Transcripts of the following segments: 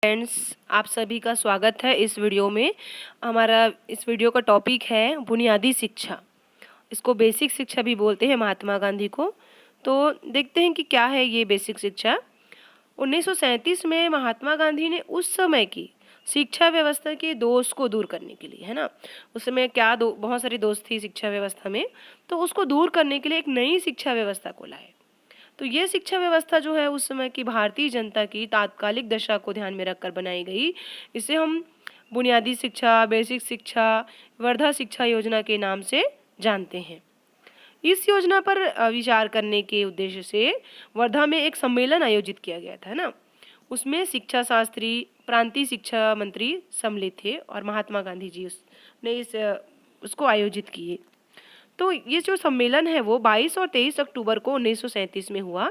Friends, आप सभी का स्वागत है इस वीडियो में। हमारा इस वीडियो का टॉपिक है बुनियादी शिक्षा। इसको बेसिक शिक्षा भी बोलते हैं महात्मा गांधी को। तो देखते हैं कि क्या है ये बेसिक शिक्षा। 1937 में महात्मा गांधी ने उस समय की शिक्षा व्यवस्था के दोष को दूर करने के लिए, है ना, उस समय क्या बहुत सारी दोष थी शिक्षा व्यवस्था में, तो उसको दूर करने के लिए एक नई शिक्षा व्यवस्था को लाए। तो ये शिक्षा व्यवस्था जो है उस समय की भारतीय जनता की तात्कालिक दशा को ध्यान में रखकर बनाई गई। इसे हम बुनियादी शिक्षा, बेसिक शिक्षा, वर्धा शिक्षा योजना के नाम से जानते हैं। इस योजना पर विचार करने के उद्देश्य से वर्धा में एक सम्मेलन आयोजित किया गया था, है ना। उसमें शिक्षा शास्त्री, प्रांतीय शिक्षा मंत्री सम्मिलित थे और महात्मा गांधी जी ने उसको आयोजित किए। तो ये जो सम्मेलन है वो 22 और 23 अक्टूबर को 1937 में हुआ।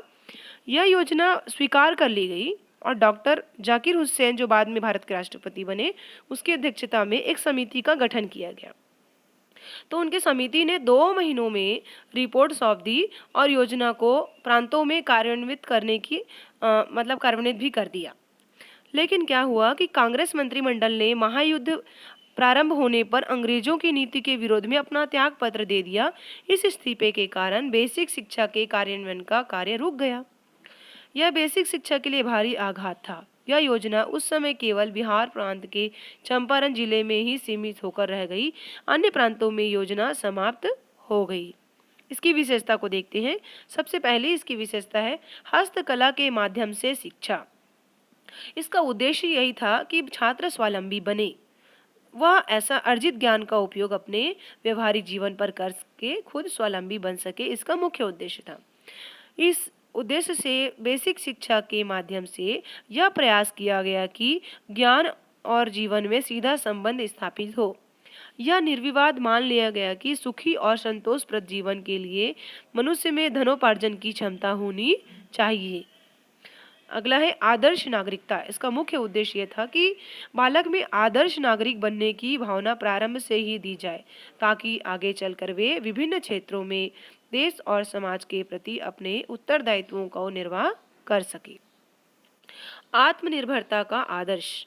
यह योजना स्वीकार कर ली गई और डॉक्टर जाकिर हुसैन, जो बाद में भारत के राष्ट्रपति बने, उसकी अध्यक्षता में एक समिति का गठन किया गया। तो उनकी समिति ने 2 महीनों में रिपोर्ट सौंप दी और योजना को प्रांतों में कार्यान्वित करने की कार्यान्वित भी कर दिया। लेकिन क्या हुआ कि कांग्रेस मंत्रिमंडल ने महायुद्ध प्रारंभ होने पर अंग्रेजों की नीति के विरोध में अपना त्याग पत्र दे दिया। इस इस्तीफे के कारण बेसिक शिक्षा के कार्यान्वयन का कार्य रुक गया। यह बेसिक शिक्षा के लिए भारी आघात था। यह योजना उस समय केवल बिहार प्रांत के चंपारण जिले में ही सीमित होकर रह गई। अन्य प्रांतों में योजना समाप्त हो गई। इसकी विशेषता को देखते हैं। सबसे पहले इसकी विशेषता है हस्तकला के माध्यम से शिक्षा। इसका उद्देश्य यही था कि छात्र स्वावलंबी बने, वह ऐसा अर्जित ज्ञान का उपयोग अपने व्यवहारिक जीवन पर करके खुद स्वावलंबी बन सके। इसका मुख्य उद्देश्य था। इस उद्देश्य से बेसिक शिक्षा के माध्यम से यह प्रयास किया गया कि ज्ञान और जीवन में सीधा संबंध स्थापित हो। यह निर्विवाद मान लिया गया कि सुखी और संतोषप्रद जीवन के लिए मनुष्य में धनोपार्जन की क्षमता होनी चाहिए। अगला है आदर्श नागरिकता। इसका मुख्य उद्देश्य यह था कि बालक में आदर्श नागरिक बनने की भावना प्रारंभ से ही दी जाए, ताकि आगे चलकर वे विभिन्न क्षेत्रों में देश और समाज के प्रति अपने उत्तरदायित्वों का निर्वाह कर सके। आत्मनिर्भरता का आदर्श।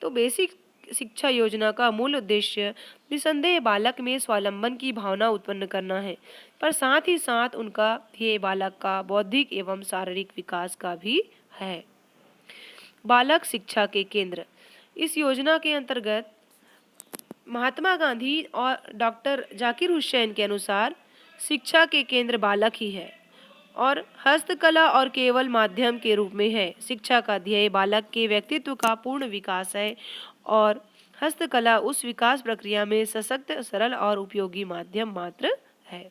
तो बेसिक शिक्षा योजना का मूल उद्देश्य निसंदेह बालक में स्वावलंबन की भावना उत्पन्न करना है, पर साथ ही साथ उनका ध्येय बालक का बौद्धिक एवं शारीरिक विकास का भी है। बालक शिक्षा के केंद्र। इस योजना के अंतर्गत महात्मा गांधी और डॉक्टर जाकिर हुसैन के अनुसार शिक्षा के केंद्र बालक ही है और हस्तकला और केवल माध्यम के रूप में है। शिक्षा का ध्येय बालक के व्यक्तित्व का पूर्ण विकास है और हस्तकला उस विकास प्रक्रिया में सशक्त, सरल और उपयोगी माध्यम मात्र है।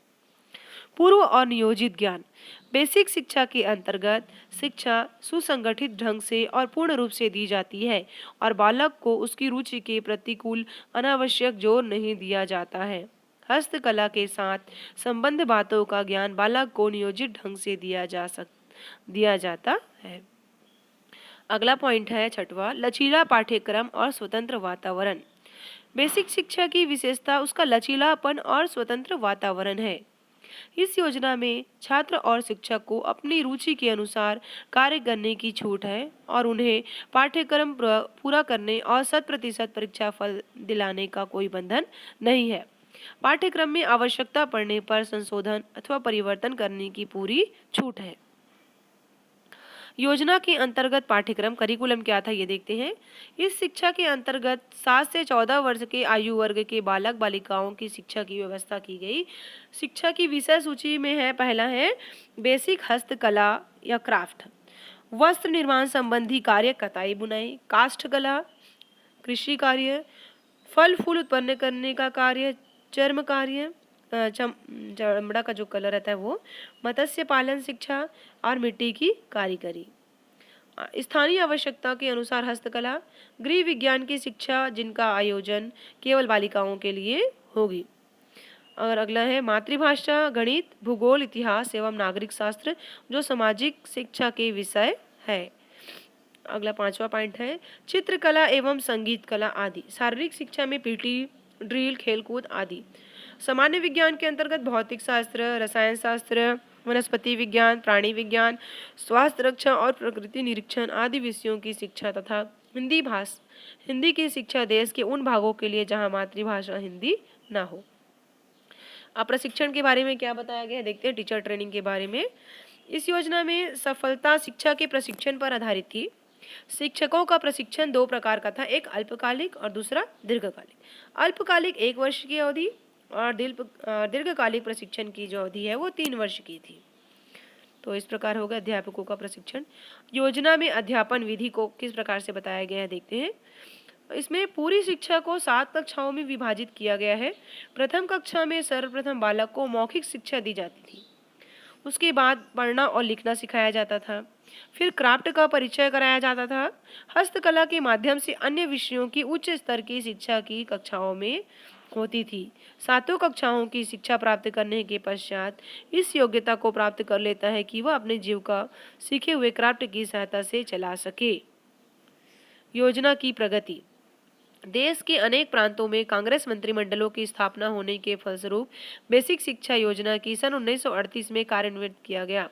पूर्व और नियोजित ज्ञान। बेसिक शिक्षा के अंतर्गत शिक्षा सुसंगठित ढंग से और पूर्ण रूप से दी जाती है और बालक को उसकी रुचि के प्रतिकूल अनावश्यक जोर नहीं दिया जाता है। हस्तकला के साथ संबंध बातों का ज्ञान बालक को नियोजित ढंग से दिया जाता है। अगला पॉइंट है 6वां, लचीला पाठ्यक्रम और स्वतंत्र वातावरण। बेसिक शिक्षा की विशेषता उसका लचीलापन और स्वतंत्र वातावरण है। इस योजना में छात्र और शिक्षक को अपनी रुचि के अनुसार कार्य करने की छूट है और उन्हें पाठ्यक्रम पूरा करने और 100% परीक्षा फल दिलाने का कोई बंधन नहीं है। पाठ्यक्रम में आवश्यकता पड़ने पर संशोधन अथवा परिवर्तन करने की पूरी छूट है। योजना के अंतर्गत पाठ्यक्रम करिकुलम क्या था ये देखते हैं। इस शिक्षा के अंतर्गत 7 से 14 वर्ष के आयु वर्ग के बालक बालिकाओं की शिक्षा की व्यवस्था की गई। शिक्षा की विषय सूची में है, पहला है बेसिक हस्तकला या क्राफ्ट, वस्त्र निर्माण संबंधी कार्य, कताई बुनाई, काष्ठ कला, कृषि कार्य, फल फूल उत्पन्न करने का कार्य, चर्म कार्य, चमड़ा का जो कलर रहता है वो, मत्स्य पालन शिक्षा और मिट्टी की कारीगरी। स्थानीय आवश्यकता के अनुसार हस्तकला, गृह विज्ञान की शिक्षा जिनका आयोजन केवल बालिकाओं के लिए होगी। और अगला है मातृभाषा, गणित, भूगोल, इतिहास एवं नागरिक शास्त्र जो सामाजिक शिक्षा के विषय है। अगला 5वां पॉइंट है चित्रकला एवं संगीत कला आदि। शारीरिक शिक्षा में पीटी, ड्रिल, खेलकूद आदि। सामान्य विज्ञान के अंतर्गत भौतिक शास्त्र, रसायन शास्त्र, वनस्पति विज्ञान, प्राणी विज्ञान, स्वास्थ्य रक्षा और प्रकृति निरीक्षण आदि विषयों की शिक्षा तथा हिंदी की शिक्षा देश के उन भागों के लिए जहां मातृभाषा हिंदी ना हो। अब प्रशिक्षण के बारे में क्या बताया गया है देखते हैं, टीचर ट्रेनिंग के बारे में। इस योजना में सफलता शिक्षा के प्रशिक्षण पर आधारित थी। शिक्षकों का प्रशिक्षण दो प्रकार का था, एक अल्पकालिक और दूसरा दीर्घकालिक। अल्पकालिक 1 वर्ष की अवधि और दीर्घकालिक प्रशिक्षण की जो अवधि है वो 3 वर्ष की थी। तो इस प्रकार होगा अध्यापकों का प्रशिक्षण। योजना में अध्यापन विधि को किस प्रकार से बताया गया है देखते हैं। इसमें पूरी शिक्षा को 7 कक्षाओं में विभाजित किया गया है। प्रथम कक्षा में सर्वप्रथम बालक को मौखिक शिक्षा दी जाती थी। उसके बाद पढ़ना और लिखना सिखाया जाता था। फिर क्राफ्ट का परिचय कराया जाता था। हस्तकला के माध्यम से अन्य विषयों की उच्च स्तर की शिक्षा की कक्षाओं में होती थी। 7 कक्षाओं की शिक्षा प्राप्त करने के पश्चात इस योग्यता को प्राप्त कर लेता है कि वह अपने जीविका सीखे हुए क्राफ्ट की सहायता से चला सके। योजना की प्रगति। देश के अनेक प्रांतों में कांग्रेस मंत्रिमंडलों की स्थापना होने के फलस्वरूप बेसिक शिक्षा योजना की सन 1938 में कार्यान्वित किया गया।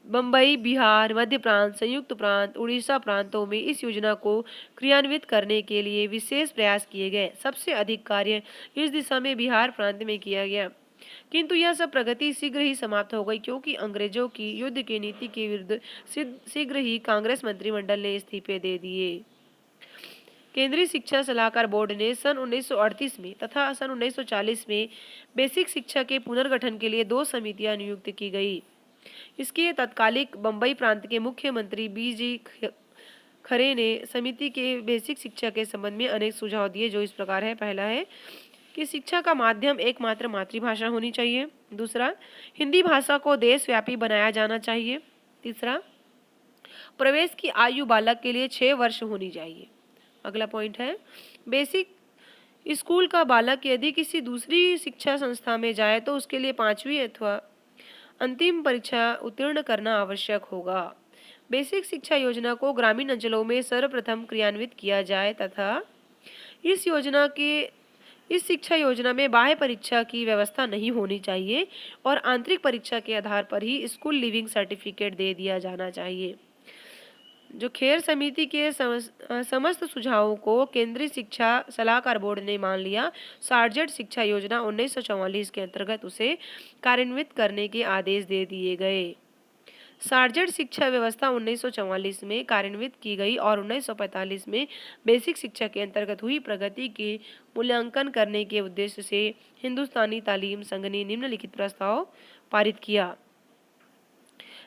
बम्बई, बिहार, मध्य प्रांत, संयुक्त प्रांत, उड़ीसा प्रांतों में इस योजना को क्रियान्वित करने के लिए विशेष प्रयास किए गए। सबसे अधिक कार्य इस दिशा में बिहार प्रांत में किया गया, किंतु यह सब प्रगति शीघ्र ही समाप्त हो गई क्योंकि अंग्रेजों की युद्ध की नीति के विरुद्ध शीघ्र ही कांग्रेस मंत्रिमंडल ने इस्तीफे दे दिए। केंद्रीय शिक्षा सलाहकार बोर्ड ने सन 1938 में तथा सन 1940 में बेसिक शिक्षा के पुनर्गठन के लिए 2 समितियां नियुक्त की गई। इसके तत्कालिक बम्बई प्रांत के मुख्यमंत्री B.G. खरे ने समिति के बेसिक शिक्षा के संबंध में अनेक सुझाव दिए, जो इस प्रकार है। पहला है कि शिक्षा का माध्यम एकमात्र मातृभाषा होनी चाहिए। दूसरा, हिंदी भाषा को देशव्यापी बनाया जाना चाहिए। तीसरा, प्रवेश की आयु बालक के लिए 6 वर्ष होनी चाहिए। अगला पॉइंट है, बेसिक स्कूल का बालक यदि किसी दूसरी शिक्षा संस्था में जाए तो उसके लिए 5वीं अथवा अंतिम परीक्षा उत्तीर्ण करना आवश्यक होगा। बेसिक शिक्षा योजना को ग्रामीण अंचलों में सर्वप्रथम क्रियान्वित किया जाए तथा इस शिक्षा योजना में बाह्य परीक्षा की व्यवस्था नहीं होनी चाहिए और आंतरिक परीक्षा के आधार पर ही स्कूल लिविंग सर्टिफिकेट दे दिया जाना चाहिए। जो खेर समिति के समस्त सुझावों को केंद्रीय शिक्षा सलाहकार बोर्ड ने मान लिया। सार्जेंट शिक्षा योजना 1944 के अंतर्गत उसे कार्यान्वित करने के आदेश दे दिए गए। सार्जेंट शिक्षा व्यवस्था 1944 में कार्यान्वित की गई और 1945 में बेसिक शिक्षा के अंतर्गत हुई प्रगति के मूल्यांकन करने के उद्देश्य से हिंदुस्तानी तालीम संघ ने निम्नलिखित प्रस्ताव पारित किया।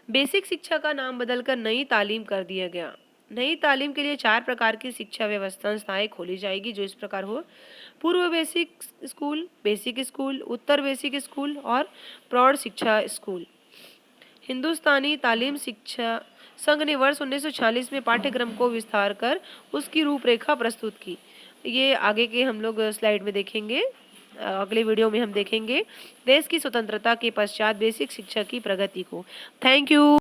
बेसिक शिक्षा का नाम बदलकर नई तालीम कर दिया गया। नई तालीम के लिए 4 प्रकार की शिक्षा व्यवस्था संस्थाएं खोली जाएगी, जो इस प्रकार हो: पूर्व बेसिक स्कूल, उत्तर बेसिक स्कूल और प्रौढ़ शिक्षा स्कूल। हिंदुस्तानी तालीम शिक्षा संघ ने वर्ष 1946 में पाठ्यक्रम को विस्तार कर उसकी रूपरेखा प्रस्तुत की। ये आगे के हम लोग स्लाइड में देखेंगे, अगले वीडियो में हम देखेंगे देश की स्वतंत्रता के पश्चात बेसिक शिक्षा की प्रगति को। Thank you.